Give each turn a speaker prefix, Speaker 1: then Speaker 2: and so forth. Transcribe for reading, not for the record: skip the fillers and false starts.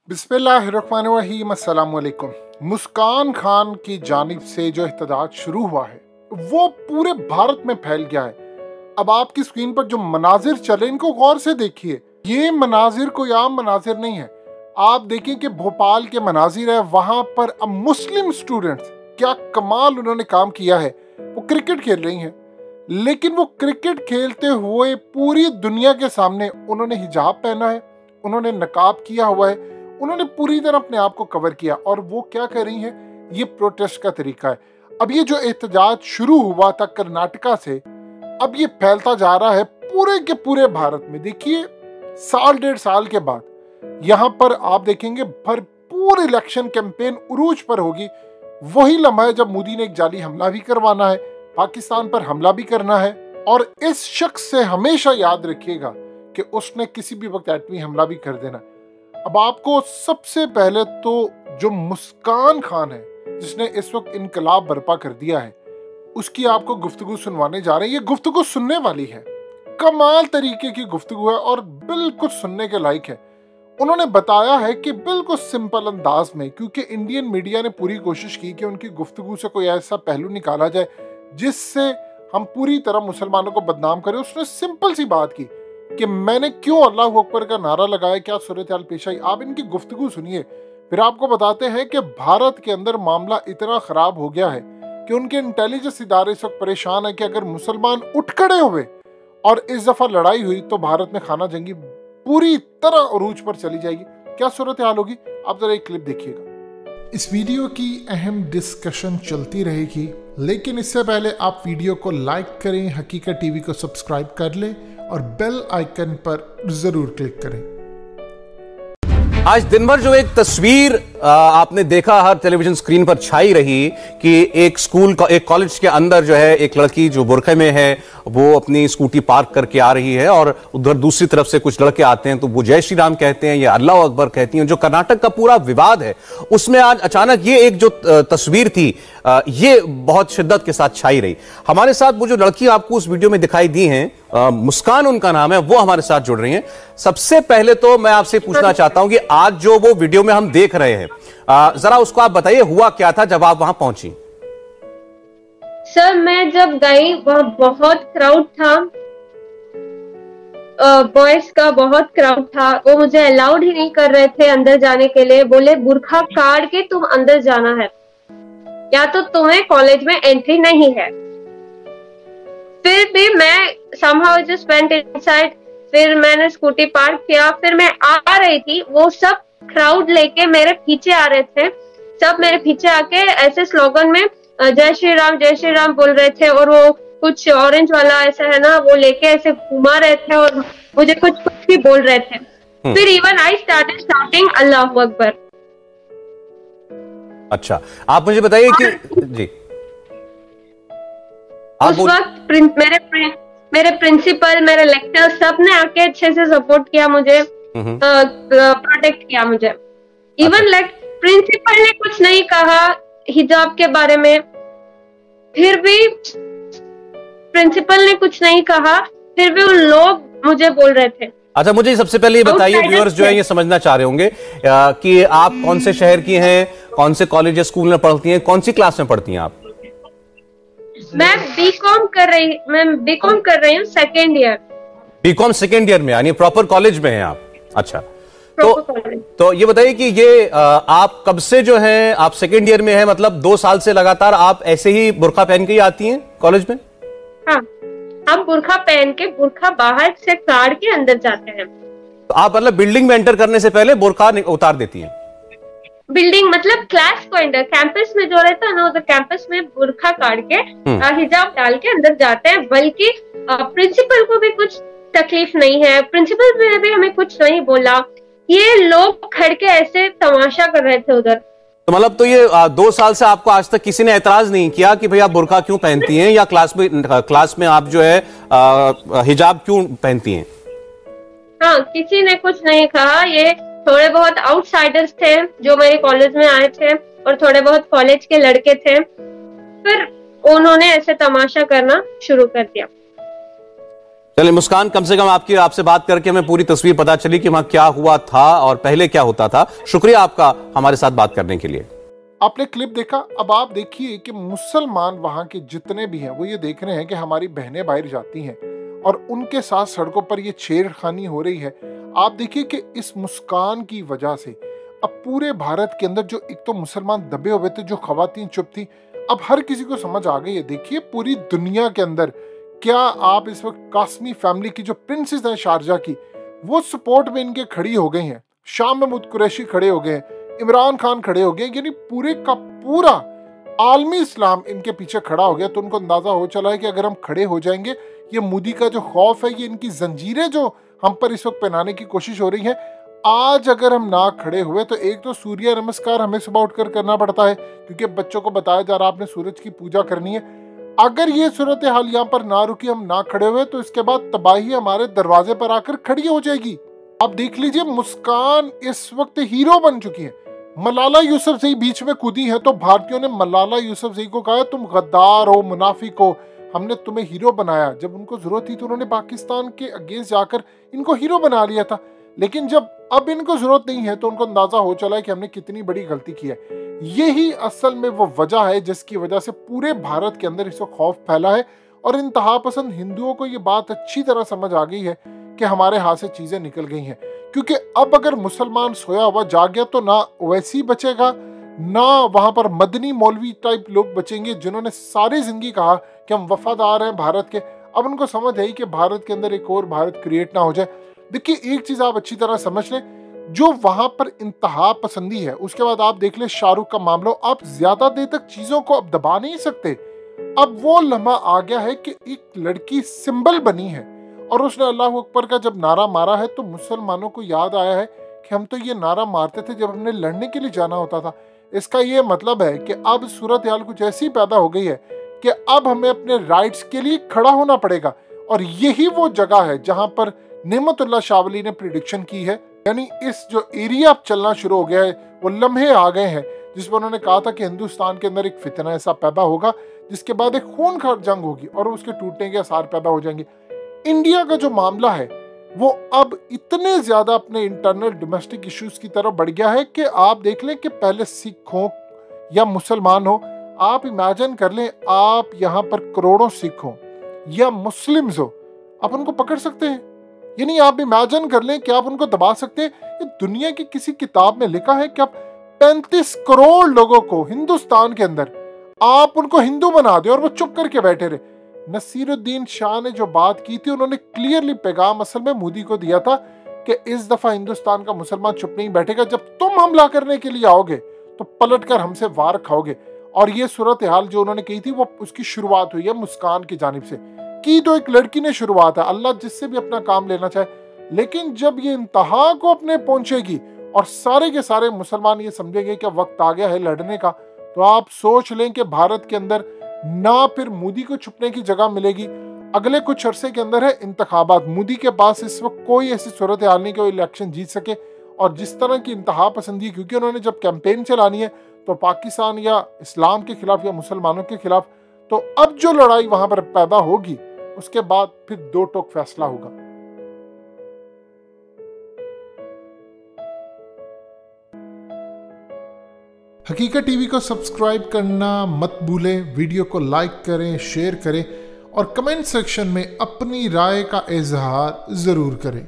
Speaker 1: बिस्मिल्लाहिर्रहमानिर्रहीम, अस्सलाम वालेकुम। मुस्कान खान की जानिब से जो एहतजाज शुरू हुआ है वो पूरे भारत में फैल गया है। अब आपकी स्क्रीन पर जो मनाजिर चले इनको गौर से देखिए। ये मनाजिर कोई आम मनाजिर नहीं है। आप देखिए कि भोपाल के मनाजिर है, वहां पर अब मुस्लिम स्टूडेंट्स क्या कमाल उन्होंने काम किया है। वो क्रिकेट खेल रही हैं, लेकिन वो क्रिकेट खेलते हुए पूरी दुनिया के सामने उन्होंने हिजाब पहना है, उन्होंने नकाब किया हुआ है, उन्होंने पूरी तरह अपने आप को कवर किया। और वो क्या कर रही हैं, ये प्रोटेस्ट का तरीका है। अब ये जो एहतजाज शुरू हुआ था कर्नाटका से, अब ये फैलता जा रहा है पूरे के पूरे भारत में। देखिए, साल डेढ़ साल के बाद यहाँ पर आप देखेंगे भरपूर इलेक्शन कैंपेन उरूज पर होगी। वही लम्हा है जब मोदी ने एक जाली हमला भी करवाना है, पाकिस्तान पर हमला भी करना है। और इस शख्स से हमेशा याद रखिएगा कि उसने किसी भी वक्त एटमी हमला भी कर देना। अब आपको सबसे पहले तो जो मुस्कान खान है, जिसने इस वक्त इनकलाब बर्पा कर दिया है, उसकी आपको गुफ्तगू सुनवाने जा रहे हैं। ये गुफ्तगू सुनने वाली है, कमाल तरीके की गुफ्तगू है और बिल्कुल सुनने के लायक है। उन्होंने बताया है कि बिल्कुल सिंपल अंदाज में, क्योंकि इंडियन मीडिया ने पूरी कोशिश की कि उनकी गुफ्तगू से कोई ऐसा पहलू निकाला जाए जिससे हम पूरी तरह मुसलमानों को बदनाम करें। उसने सिंपल सी बात की कि मैंने क्यों अल्लाह अकबर का नारा लगाया, क्या सूरत हाल पेश आई। आप इनकी गुफ्तगू सुनिए, फिर आपको बताते हैं कि भारत के अंदर मामला इतना खराब हो गया है कि उनके इंटेलिजेंस इदारे इस वक्त परेशान है कि अगर मुसलमान उठ खड़े हुए और इस दफा लड़ाई हुई तो भारत में खाना जंगी पूरी तरह उरूज पर चली जाएगी। क्या सूरत हाल होगी, आप जरा एक क्लिप देखिएगा। इस वीडियो की अहम डिस्कशन चलती रहेगी, लेकिन इससे पहले आप वीडियो को लाइक करें, हकीकत टीवी को सब्सक्राइब कर लें और बेल आइकन पर जरूर क्लिक करें।
Speaker 2: आज दिन भर जो एक तस्वीर आपने देखा हर टेलीविजन स्क्रीन पर छाई रही कि एक स्कूल का एक कॉलेज के अंदर जो है एक लड़की जो बुरखे में है वो अपनी स्कूटी पार्क करके आ रही है और उधर दूसरी तरफ से कुछ लड़के आते हैं तो वो जय श्री राम कहते हैं या अल्लाह अकबर कहती हैं। जो कर्नाटक का पूरा विवाद है उसमें आज अचानक ये एक जो तस्वीर थी ये बहुत शिद्दत के साथ छाई रही। हमारे साथ वो जो लड़की आपको उस वीडियो में दिखाई दी है, मुस्कान उनका नाम है, वो हमारे साथ जुड़ रही हैं। सबसे पहले तो मैं आपसे पूछना चाहता हूं कि आज जो वो वीडियो में हम देख रहे हैं, जरा उसको आप बताइए, हुआ क्या था जब आप वहां पहुंची?
Speaker 3: सर, मैं जब गई वहाँ बहुत क्राउड था, बॉयज का बहुत क्राउड था। वो मुझे अलाउड ही नहीं कर रहे थे अंदर जाने के लिए। बोले बुरखा काट के तुम अंदर जाना है या तो तुम्हें कॉलेज में एंट्री नहीं है। फिर भी मैं somehow just went inside। फिर मैंने स्कूटी पार्क किया, फिर मैं आ रही थी, वो सब क्राउड लेके मेरे पीछे आ रहे थे। सब मेरे पीछे आके ऐसे स्लोगन में जय श्री राम बोल रहे थे और वो कुछ ऑरेंज वाला ऐसा है ना, वो लेके ऐसे घुमा रहे थे और मुझे कुछ भी बोल रहे थे। फिर इवन आई स्टार्टेड शाउटिंग अल्लाह अकबर।
Speaker 2: अच्छा, आप मुझे बताइए कि जी
Speaker 3: उस वक्त मेरे प्रिंसिपल, मेरे लेक्चर सब ने आके अच्छे से सपोर्ट किया मुझे, प्रोटेक्ट किया मुझे। इवन प्रिंसिपल ने कुछ नहीं कहा हिजाब के बारे में, फिर भी प्रिंसिपल ने कुछ नहीं कहा, फिर भी उन लोग मुझे बोल रहे थे।
Speaker 2: अच्छा, मुझे सबसे पहले ये बताइए, व्यूअर्स जो है ये समझना चाह रहे होंगे कि आप कौन से शहर की हैं, कौन से कॉलेज या स्कूल में पढ़ती हैं, कौन सी क्लास में पढ़ती हैं आप?
Speaker 3: मैं बीकॉम कर रही हूँ, second year.
Speaker 2: BCom second year में, यानी प्रॉपर कॉलेज में हैं आप? अच्छा, तो ये बताइए कि ये आप कब से जो है आप सेकेंड ईयर में हैं, मतलब 2 साल से लगातार आप ऐसे ही बुर्का पहन के ही आती हैं कॉलेज में?
Speaker 3: हाँ, हम बुर्खा पहन के, बुर्खा बाहर से काट के अंदर जाते हैं।
Speaker 2: तो आप मतलब बिल्डिंग में एंटर करने से पहले बुर्का उतार देती हैं?
Speaker 3: बिल्डिंग मतलब क्लास को एंटर, कैंपस में जो रहता है ना, उधर कैंपस में बुर्खा काट के हिजाब डाल के अंदर जाते हैं। बल्कि प्रिंसिपल को भी कुछ तकलीफ नहीं है, प्रिंसिपल ने भी हमें कुछ नहीं बोला। ये लोग खड़ के ऐसे तमाशा कर रहे थे उधर।
Speaker 2: तो मतलब तो ये 2 साल से आपको आज तक किसी ने एतराज नहीं किया कि भैया बुर्का क्यों पहनती हैं या क्लास में आप जो है हिजाब क्यों पहनती हैं?
Speaker 3: हाँ, किसी ने कुछ नहीं कहा। ये थोड़े बहुत आउटसाइडर्स थे जो मेरे कॉलेज में आए थे और थोड़े बहुत कॉलेज के लड़के थे, फिर उन्होंने ऐसे तमाशा करना शुरू कर दिया।
Speaker 2: चलिए मुस्कान, कम से कम आपसे बात करके हमें पूरी तस्वीर पता चली कि वहां क्या हुआ था और पहले क्या होता था। शुक्रिया आपका हमारे साथ बात करने के लिए।
Speaker 1: आपने क्लिप देखा, अब आप देखिए कि मुसलमान वहां के जितने भी हैं वो ये देख रहे हैं कि हमारी बहनें बाहर जाती हैं और उनके साथ सड़कों पर ये छेड़खानी हो रही है। आप देखिए कि इस मुस्कान की वजह से अब पूरे भारत के अंदर जो एक तो मुसलमान दबे हुए थे, जो खवातीन चुप थी, अब हर किसी को समझ आ गई है। देखिए पूरी दुनिया के अंदर क्या आप इस वक्त कासमी फैमिली की जो प्रिंसेस हैं शारजा की, वो सपोर्ट में इनके खड़ी हो गई हैं। शाह महमूद कुरैशी खड़े हो गए, इमरान खान खड़े हो गए, यानी पूरे का पूरा आलमी इस्लाम इनके पीछे खड़ा हो गया। तो उनको अंदाजा हो चला है कि अगर हम खड़े हो जाएंगे, ये मोदी का जो खौफ है, ये इनकी जंजीरें जो हम पर इस वक्त पहनाने की कोशिश हो रही है, आज अगर हम ना खड़े हुए तो एक तो सूर्य नमस्कार हमें सुबह उठकर करना पड़ता है क्योंकि बच्चों को बताया जा रहा है आपने सूरज की पूजा करनी है। अगर ये सूरत हाल यहाँ पर ना रुकी, हम ना खड़े हुए, तो इसके बाद तबाही हमारे दरवाजे पर आकर खड़ी हो जाएगी। आप देख लीजिए मुस्कान इस वक्त हीरो बन चुकी है। मलाला यूसुफजई बीच में कूदी है तो भारतीयों ने मलाला यूसुफजई को कहा तुम गद्दार हो, मुनाफिक हो, हमने तुम्हें हीरो बनाया। जब उनको जरूरत थी तो उन्होंने पाकिस्तान के अगेंस्ट जाकर इनको हीरो बना लिया था, लेकिन जब अब इनको जरूरत नहीं है तो उनको अंदाजा हो चला है कि हमने कितनी बड़ी गलती की है। यही असल में वो वजह है जिसकी वजह से पूरे भारत के अंदर इस वक्त खौफ फैला है और इंतहा पसंद हिंदुओं को ये बात अच्छी तरह समझ आ गई है कि हमारे हाथ से चीजें निकल गई हैं। क्योंकि अब अगर मुसलमान सोया हुआ जाग गया तो ना ओवैसी बचेगा, ना वहां पर मदनी मौलवी टाइप लोग बचेंगे जिन्होंने सारी जिंदगी कहा कि हम वफादार हैं भारत के। अब उनको समझ आई कि भारत के अंदर एक और भारत क्रिएट ना हो जाए। देखिए एक चीज आप अच्छी तरह समझ लें, जो वहां पर इंतहा पसंदी है, उसके बाद आप देख लें शाहरुख का मामला, आप ज्यादा देर तक चीजों को अब दबा नहीं सकते। अब वो लम्हा आ गया है कि एक लड़की सिंबल बनी है और उसने अल्लाह अकबर का जब नारा मारा है तो मुसलमानों को याद आया है कि हम तो ये नारा मारते थे जब हमने लड़ने के लिए जाना होता था। इसका ये मतलब है कि अब सूरत हाल कुछ ऐसी पैदा हो गई है कि अब हमें अपने राइट्स के लिए खड़ा होना पड़ेगा। और यही वो जगह है जहां पर नेमतुल्लाह शावली ने प्रिडिक्शन की है, यानी इस जो एरिया अब चलना शुरू हो गया है, वो लम्हे आ गए हैं जिसमें उन्होंने कहा था कि हिंदुस्तान के अंदर एक फितना ऐसा पैदा होगा जिसके बाद एक खूनखार जंग होगी और उसके टूटने के आसार पैदा हो जाएंगे। इंडिया का जो मामला है वो अब इतने ज्यादा अपने इंटरनल डोमेस्टिक इश्यूज की तरफ बढ़ गया है कि आप देख लें कि पहले सिख हो या मुसलमान हो, आप इमेजिन कर लें आप यहाँ पर करोड़ों सिख हो या मुस्लिम्स हो, आप उनको पकड़ सकते हैं? यानी आप इमेजिन कर लें कि आप उनको दबा सकते हैं। ये दुनिया की किसी किताब में लिखा है कि आप 35 करोड़ लोगों को हिंदुस्तान के अंदर आप उनको हिंदू बना दे और वो चुप करके बैठे रहे। नसीरुद्दीन शाह ने जो बात की थी, उन्होंने क्लियरली पैगाम असल में मोदी को दिया था कि इस दफा हिंदुस्तान का मुसलमान चुप नहीं बैठेगा, जब तुम हमला करने के लिए आओगे तो पलटकर हमसे वार खाओगे। और ये सूरत हाल जो उन्होंने कही थी वो उसकी शुरुआत हुई है मुस्कान की जानिब से, की तो एक लड़की ने शुरुआत है, अल्लाह जिससे भी अपना काम लेना चाहे। लेकिन जब ये इंतहा को अपने पहुंचेगी और सारे के सारे मुसलमान ये समझेंगे कि वक्त आ गया है लड़ने का, तो आप सोच लें कि भारत के अंदर ना फिर मोदी को छुपने की जगह मिलेगी। अगले कुछ अरसे के अंदर है इंतखाबात। मोदी के पास इस वक्त कोई ऐसी सूरत हाल नहीं कि वो इलेक्शन जीत सके। और जिस तरह की इंतहा पसंदी, क्योंकि उन्होंने जब कैंपेन चलानी है तो पाकिस्तान या इस्लाम के खिलाफ या मुसलमानों के खिलाफ, तो अब जो लड़ाई वहां पर पैदा होगी उसके बाद फिर दो टोक फैसला होगा। हकीकत टीवी को सब्सक्राइब करना मत भूलें, वीडियो को लाइक करें, शेयर करें और कमेंट सेक्शन में अपनी राय का इजहार जरूर करें।